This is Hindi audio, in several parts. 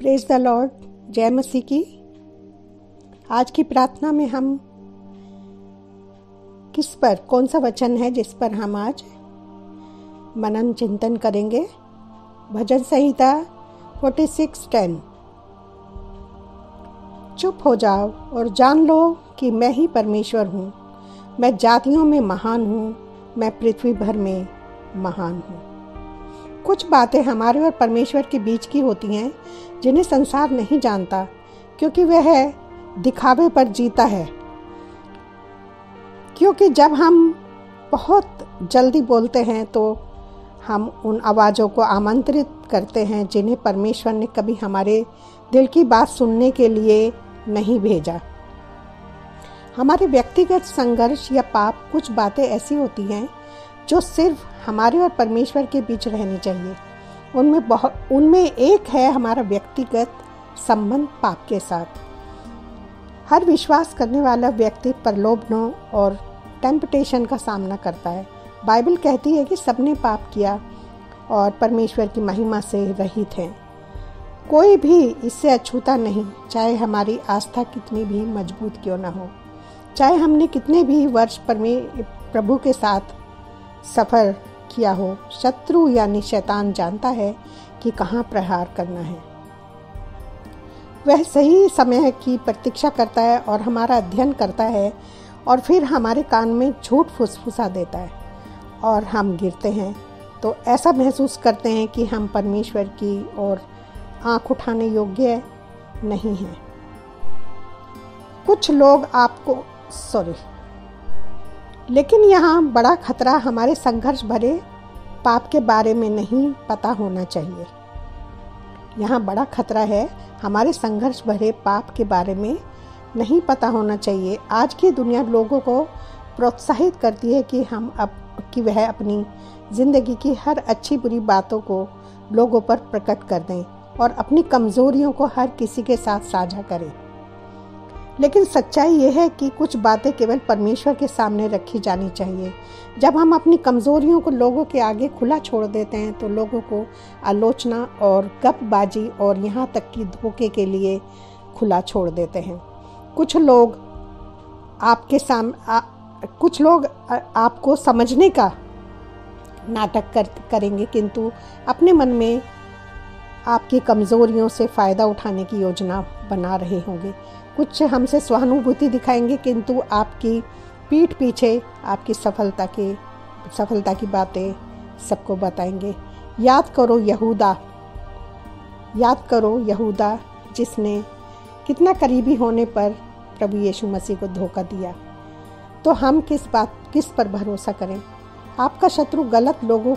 Praise the Lord. जय मसीह की। आज की प्रार्थना में हम कौन सा वचन है जिस पर हम आज मनन चिंतन करेंगे? भजन संहिता 46:10। चुप हो जाओ और जान लो कि मैं ही परमेश्वर हूँ। मैं जातियों में महान हूँ, मैं पृथ्वी भर में महान हूँ। कुछ बातें हमारे और परमेश्वर के बीच की होती हैं जिन्हें संसार नहीं जानता, क्योंकि वह दिखावे पर जीता है। क्योंकि जब हम बहुत जल्दी बोलते हैं तो हम उन आवाज़ों को आमंत्रित करते हैं जिन्हें परमेश्वर ने कभी हमारे दिल की बात सुनने के लिए नहीं भेजा। हमारे व्यक्तिगत संघर्ष या पाप कुछ बातें ऐसी होती हैं जो सिर्फ हमारे और परमेश्वर के बीच रहनी चाहिए। उनमें एक है हमारा व्यक्तिगत संबंध पाप के साथ। हर विश्वास करने वाला व्यक्ति प्रलोभनों और टेम्पटेशन का सामना करता है। बाइबल कहती है कि सबने पाप किया और परमेश्वर की महिमा से रहित हैं। कोई भी इससे अछूता नहीं, चाहे हमारी आस्था कितनी भी मजबूत क्यों न हो, चाहे हमने कितने भी वर्ष प्रभु के साथ सफ़र किया हो। शत्रु यानी शैतान जानता है कि कहाँ प्रहार करना है। वह सही समय की प्रतीक्षा करता है और हमारा अध्ययन करता है और फिर हमारे कान में झूठ फुसफुसा देता है और हम गिरते हैं तो ऐसा महसूस करते हैं कि हम परमेश्वर की ओर आँख उठाने योग्य नहीं हैं। कुछ लोग लेकिन यहाँ बड़ा खतरा हमारे संघर्ष भरे पाप के बारे में नहीं पता होना चाहिए। यहाँ बड़ा खतरा है हमारे संघर्ष भरे पाप के बारे में नहीं पता होना चाहिए। आज की दुनिया लोगों को प्रोत्साहित करती है कि वह अपनी ज़िंदगी की हर अच्छी बुरी बातों को लोगों पर प्रकट कर दें और अपनी कमज़ोरियों को हर किसी के साथ साझा करें। लेकिन सच्चाई यह है कि कुछ बातें केवल परमेश्वर के सामने रखी जानी चाहिए। जब हम अपनी कमज़ोरियों को लोगों के आगे खुला छोड़ देते हैं तो लोगों को आलोचना और गपबाजी और यहाँ तक कि धोखे के लिए खुला छोड़ देते हैं। कुछ लोग आपको समझने का नाटक करेंगे, किंतु अपने मन में आपकी कमज़ोरियों से फ़ायदा उठाने की योजना बना रहे होंगे। कुछ हमसे सहानुभूति दिखाएंगे, किंतु आपकी पीठ पीछे आपकी सफलता की बातें सबको बताएंगे। याद करो यहूदा जिसने कितना करीबी होने पर प्रभु यीशु मसीह को धोखा दिया। तो हम किस पर भरोसा करें? आपका शत्रु गलत लोगों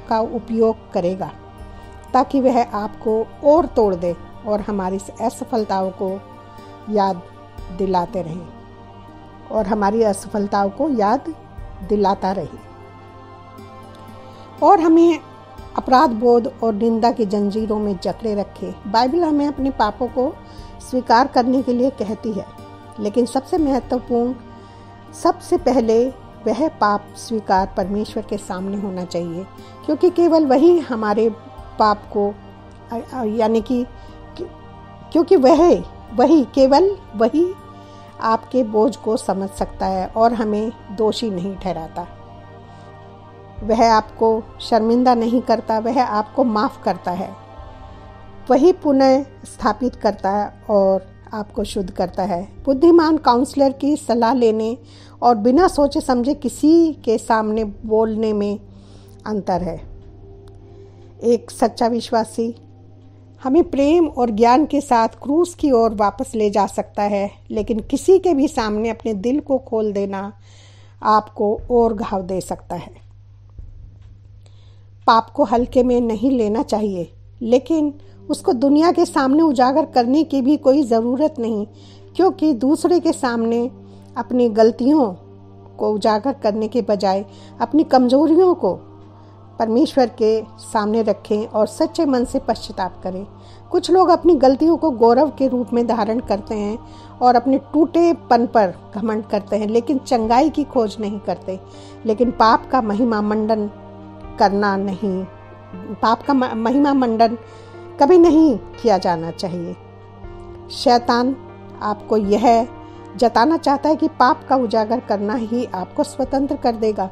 का उपयोग करेगा ताकि वह आपको और तोड़ दे और हमारी असफलताओं को याद दिलाता रहे और हमें अपराध बोध और निंदा की जंजीरों में जकड़े रखे। बाइबल हमें अपने पापों को स्वीकार करने के लिए कहती है, लेकिन सबसे पहले वह पाप स्वीकार परमेश्वर के सामने होना चाहिए, क्योंकि केवल वही हमारे पाप को केवल वही आपके बोझ को समझ सकता है और हमें दोषी नहीं ठहराता। वह आपको शर्मिंदा नहीं करता, वह आपको माफ़ करता है। वही पुनः स्थापित करता है और आपको शुद्ध करता है। बुद्धिमान काउंसलर की सलाह लेने और बिना सोचे समझे किसी के सामने बोलने में अंतर है। एक सच्चा विश्वासी हमें प्रेम और ज्ञान के साथ क्रूस की ओर वापस ले जा सकता है, लेकिन किसी के भी सामने अपने दिल को खोल देना आपको और घाव दे सकता है। पाप को हल्के में नहीं लेना चाहिए, लेकिन उसको दुनिया के सामने उजागर करने की भी कोई ज़रूरत नहीं, क्योंकि दूसरे के सामने अपनी गलतियों को उजागर करने के बजाय अपनी कमज़ोरियों को परमेश्वर के सामने रखें और सच्चे मन से पश्चाताप करें। कुछ लोग अपनी गलतियों को गौरव के रूप में धारण करते हैं और अपने टूटेपन पर घमंड करते हैं, लेकिन चंगाई की खोज नहीं करते। लेकिन पाप का महिमा मंडन कभी नहीं किया जाना चाहिए। शैतान आपको यह जताना चाहता है कि पाप का उजागर करना ही आपको स्वतंत्र कर देगा,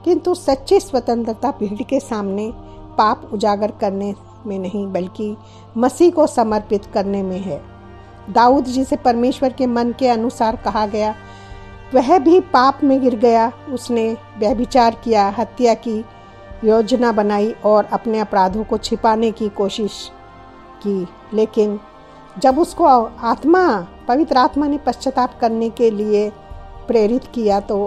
किंतु सच्ची स्वतंत्रता भीड़ के सामने पाप उजागर करने में नहीं बल्कि मसीह को समर्पित करने में है। दाऊद जिसे परमेश्वर के मन के अनुसार कहा गया, वह भी पाप में गिर गया। उसने व्यभिचार किया, हत्या की योजना बनाई और अपने अपराधों को छिपाने की कोशिश की, लेकिन जब उसको पवित्र आत्मा ने पश्चाताप करने के लिए प्रेरित किया तो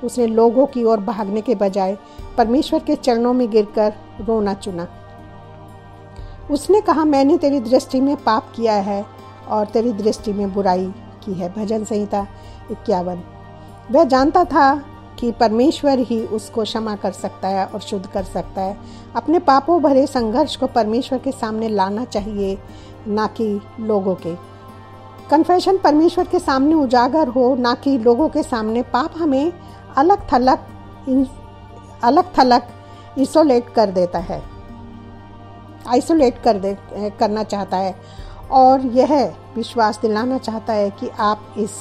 उसने लोगों की ओर भागने के बजाय परमेश्वर के चरणों में गिरकर रोना चुना। उसने कहा, मैंने तेरी दृष्टि में पाप किया है और तेरी दृष्टि में बुराई की है। भजन संहिता 51। वह जानता था कि परमेश्वर ही उसको क्षमा कर सकता है और शुद्ध कर सकता है। अपने पापों भरे संघर्ष को परमेश्वर के सामने लाना चाहिए, ना कि लोगों के। कन्फेशन परमेश्वर के सामने उजागर हो, ना कि लोगों के सामने। पाप हमें अलग थलग करना चाहता है और यह विश्वास दिलाना चाहता है कि आप इस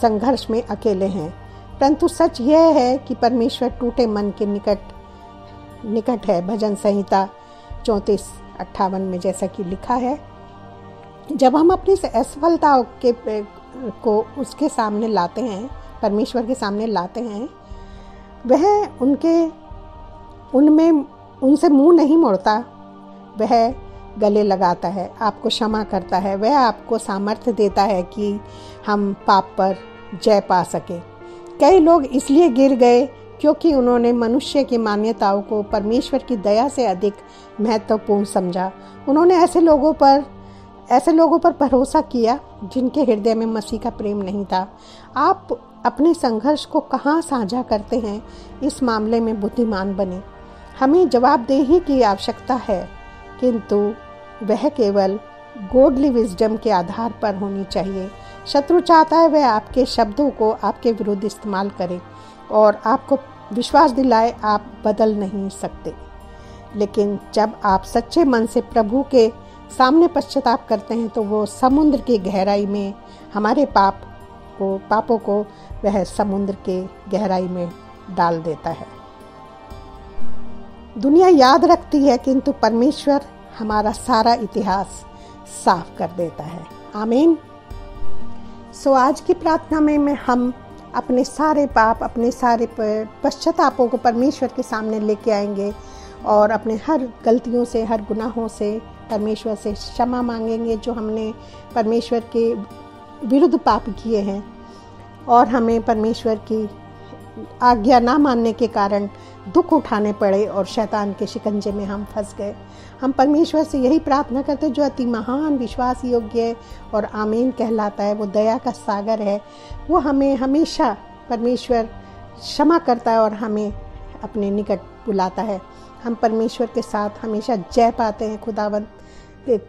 संघर्ष में अकेले हैं। परंतु सच यह है कि परमेश्वर टूटे मन के निकट है। भजन संहिता 34:58 में जैसा कि लिखा है, जब हम अपनी असफलताओं को उसके सामने लाते हैं, परमेश्वर के सामने लाते हैं, वह उनसे मुंह नहीं मोड़ता। वह गले लगाता है, आपको क्षमा करता है। वह आपको सामर्थ्य देता है कि हम पाप पर जय पा सके। कई लोग इसलिए गिर गए क्योंकि उन्होंने मनुष्य की मान्यताओं को परमेश्वर की दया से अधिक महत्वपूर्ण समझा। उन्होंने ऐसे लोगों पर भरोसा किया जिनके हृदय में मसीह का प्रेम नहीं था। आप अपने संघर्ष को कहाँ साझा करते हैं, इस मामले में बुद्धिमान बने। हमें जवाबदेही की आवश्यकता है, किंतु वह केवल गॉडली विजडम के आधार पर होनी चाहिए। शत्रु चाहता है वह आपके शब्दों को आपके विरुद्ध इस्तेमाल करे और आपको विश्वास दिलाए आप बदल नहीं सकते। लेकिन जब आप सच्चे मन से प्रभु के सामने पश्चाताप करते हैं तो वो समुद्र की गहराई में हमारे पापों को वह समुद्र के गहराई में डाल देता है। दुनिया याद रखती है, किंतु परमेश्वर हमारा सारा इतिहास साफ कर देता है। आमीन। आज की प्रार्थना में हम अपने सारे पाप, अपने सारे पश्चातापों को परमेश्वर के सामने लेके आएंगे और अपने हर गलतियों से, हर गुनाहों से परमेश्वर से क्षमा मांगेंगे जो हमने परमेश्वर के विरुद्ध पाप किए हैं और हमें परमेश्वर की आज्ञा ना मानने के कारण दुख उठाने पड़े और शैतान के शिकंजे में हम फंस गए। हम परमेश्वर से यही प्रार्थना करते हैं जो अति महान, विश्वास योग्य और आमीन कहलाता है। वो दया का सागर है। वो हमें हमेशा परमेश्वर क्षमा करता है और हमें अपने निकट बुलाता है। हम परमेश्वर के साथ हमेशा जय पाते हैं। खुदावंत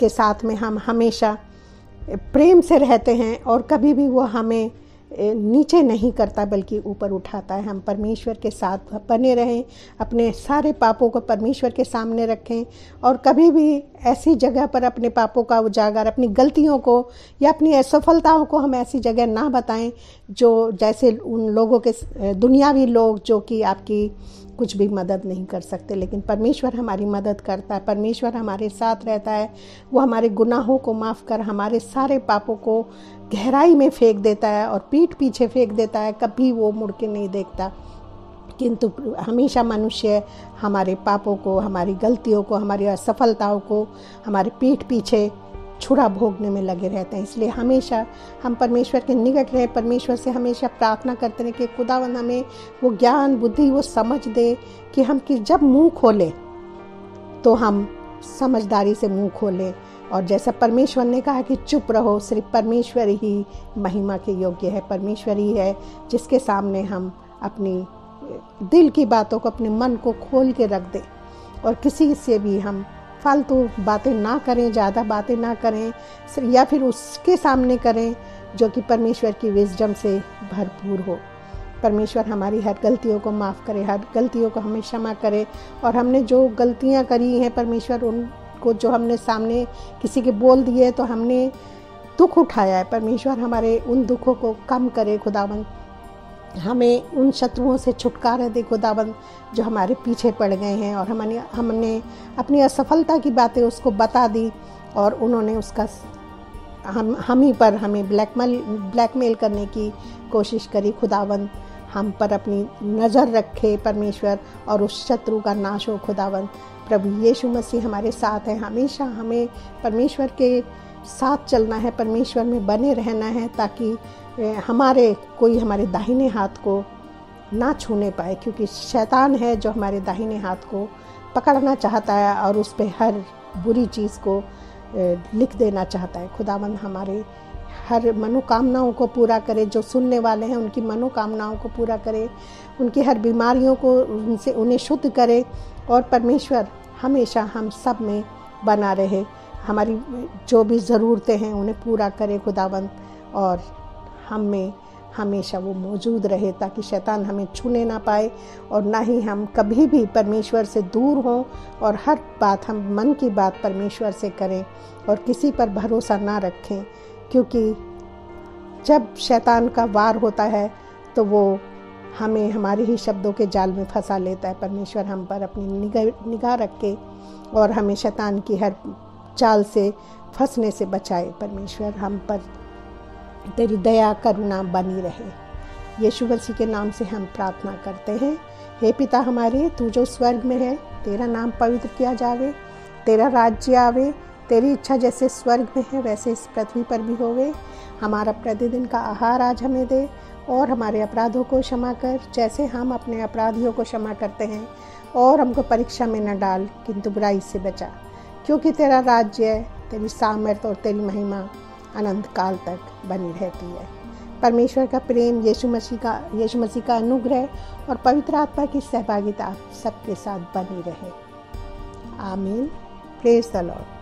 के साथ में हम हमेशा प्रेम से रहते हैं और कभी भी वो हमें नीचे नहीं करता बल्कि ऊपर उठाता है। हम परमेश्वर के साथ बने रहें, अपने सारे पापों को परमेश्वर के सामने रखें और कभी भी ऐसी जगह पर अपने पापों का उजागर, अपनी गलतियों को या अपनी असफलताओं को हम ऐसी जगह ना बताएं जो जैसे उन लोगों के दुनियावी लोग जो कि आपकी कुछ भी मदद नहीं कर सकते, लेकिन परमेश्वर हमारी मदद करता है। परमेश्वर हमारे साथ रहता है। वो हमारे गुनाहों को माफ़ कर हमारे सारे पापों को गहराई में फेंक देता है और पीठ पीछे फेंक देता है। कभी वो मुड़ के नहीं देखता, किंतु हमेशा मनुष्य हमारे पापों को, हमारी गलतियों को, हमारी असफलताओं को हमारे पीठ पीछे छुरा भोगने में लगे रहते हैं। इसलिए हमेशा हम परमेश्वर के निकट रहे, परमेश्वर से हमेशा प्रार्थना करते रहे कि खुदावंद हमें वो ज्ञान, बुद्धि, वो समझ दे कि हम जब मुंह खोलें तो हम समझदारी से मुंह खोलें और जैसा परमेश्वर ने कहा कि चुप रहो, सिर्फ परमेश्वर ही महिमा के योग्य है। परमेश्वर ही है जिसके सामने हम अपनी दिल की बातों को, अपने मन को खोल के रख दें और किसी से भी हम फालतू बातें ना करें, ज़्यादा बातें ना करें या फिर उसके सामने करें जो कि परमेश्वर की विजडम से भरपूर हो। परमेश्वर हमारी हर गलतियों को माफ़ करे, हर गलतियों को हमें क्षमा करे और हमने जो गलतियां करी हैं परमेश्वर उनको को जो हमने सामने किसी के बोल दिए तो हमने दुख उठाया है, परमेश्वर हमारे उन दुखों को कम करे खुदावंद। हमें उन शत्रुओं से छुटकारा दे खुदावंद जो हमारे पीछे पड़ गए हैं और हमने अपनी असफलता की बातें उसको बता दी और उन्होंने उसका हम ही पर हमें ब्लैकमेल करने की कोशिश करी। खुदावंद हम पर अपनी नज़र रखे परमेश्वर और उस शत्रु का नाश हो खुदावंद। प्रभु यीशु मसीह हमारे साथ है, हमेशा हमें परमेश्वर के साथ चलना है, परमेश्वर में बने रहना है ताकि कोई हमारे दाहिने हाथ को ना छूने पाए, क्योंकि शैतान है जो हमारे दाहिने हाथ को पकड़ना चाहता है और उस पर हर बुरी चीज़ को लिख देना चाहता है। खुदावंद हमारे हर मनोकामनाओं को पूरा करे, जो सुनने वाले हैं उनकी मनोकामनाओं को पूरा करे, उनकी हर बीमारियों को उन्हें शुद्ध करे और परमेश्वर हमेशा हम सब में बना रहे, हमारी जो भी ज़रूरतें हैं उन्हें पूरा करे खुदावंद, और हम में हमेशा वो मौजूद रहे ताकि शैतान हमें छूने ना पाए और ना ही हम कभी भी परमेश्वर से दूर हों, और हर बात हम मन की बात परमेश्वर से करें और किसी पर भरोसा ना रखें, क्योंकि जब शैतान का वार होता है तो वो हमें हमारे ही शब्दों के जाल में फंसा लेता है। परमेश्वर हम पर अपनी निगाह रखे और हमें शैतान की हर चाल से फंसने से बचाए। परमेश्वर हम पर तेरी दया करुणा बनी रहे। यीशु मसीह के नाम से हम प्रार्थना करते हैं। हे पिता हमारे, तू जो स्वर्ग में है, तेरा नाम पवित्र किया जावे, तेरा राज्य आवे, तेरी इच्छा जैसे स्वर्ग में है वैसे इस पृथ्वी पर भी होवे। हमारा प्रतिदिन का आहार आज हमें दे, और हमारे अपराधों को क्षमा कर जैसे हम अपने अपराधियों को क्षमा करते हैं, और हमको परीक्षा में न डाल किंतु बुराई से बचा, क्योंकि तेरा राज्य है, तेरी सामर्थ और तेरी महिमा अनंत काल तक बनी रहती है। परमेश्वर का प्रेम, यीशु मसीह का अनुग्रह और पवित्र आत्मा की सहभागिता सबके साथ बनी रहे। आमीन। Praise the Lord.